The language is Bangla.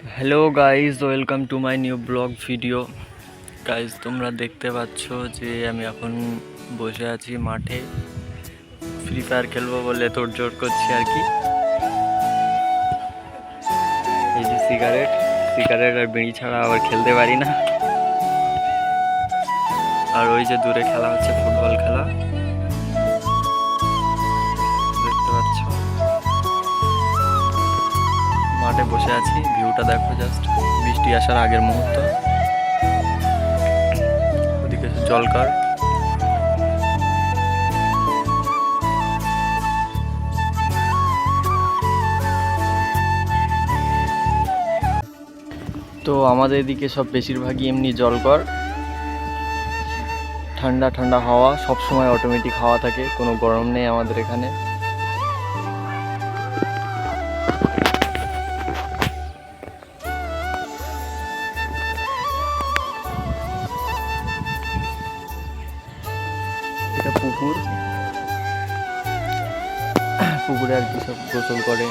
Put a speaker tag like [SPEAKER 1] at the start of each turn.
[SPEAKER 1] Hello guys, welcome to my new blog video. Guys, তোমরা দেখতে পাচ্ছ যে আমি এখন বসে আছি মাঠে, ফ্রি ফায়ার খেলবো বলে তোড়জোড় করছি আর কি। এই যে সিগারেট সিগারেট আর বিড়ি ছাড়া আবার খেলতে পারি না। আর ওই যে দূরে খেলা হচ্ছে, ফুটবল খেলা দেখতে পাচ্ছ। মাঠে বসে আছি, ভিউটা দেখো জাস্ট, বৃষ্টি আসার আগের মুহূর্ত। ওদিকে জলকার। তো আমাদের এদিকে সব বেশিরভাগই এমনি জলকর, ঠান্ডা ঠান্ডা হাওয়া, সব সময় অটোমেটিক হাওয়া থাকে, কোনো গরম নেই আমাদের এখানে। এটা পুকুর, পুকুরে আর কি সব গোসল করে।